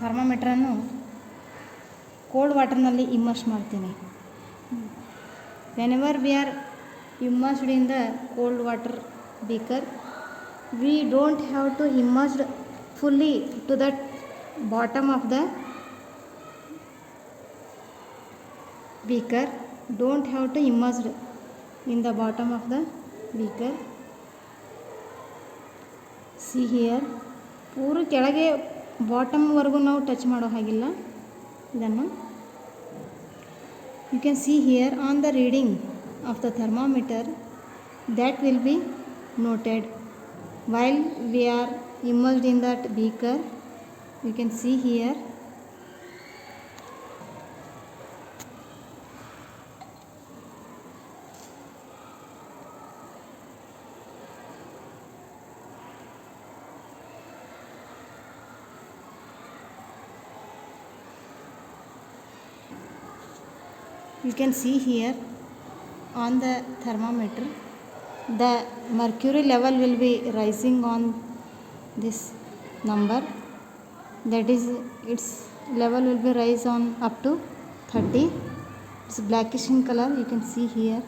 ಥರ್ಮಾಮೀಟ್ರನ್ನು cold ವಾಟರ್ನಲ್ಲಿ immerse ಮಾಡ್ತೀನಿ. Whenever we are immersed in the cold water beaker, we don't have to immerse fully to the bottom of the beaker, don't have to immerse in the bottom of the beaker. See here, ಪೂರ ಕೆಳಗೆ ಬಾಟಮ್ವರೆಗೂ ನಾವು touch ಮಾಡೋ ಹಾಗಿಲ್ಲ ಇದನ್ನು. You can see here on the reading of the thermometer that will be noted while we are immersed in that beaker. You can see here on the thermometer the mercury level will be rising on this number, that is its level will be rise on up to 30. It's blackish in color, you can see here.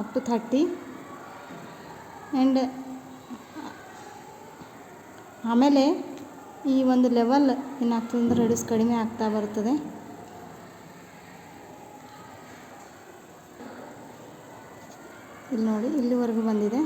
Up to 30 and ಆಮೇಲೆ ಈ ಒಂದು level ಏನಾಗ್ತದೆ ಅಂದರೆ reduce ಕಡಿಮೆ ಆಗ್ತಾ ಬರ್ತದೆ. ಇಲ್ಲಿ ನೋಡಿ, ಇಲ್ಲಿವರೆಗೂ ಬಂದಿದೆ.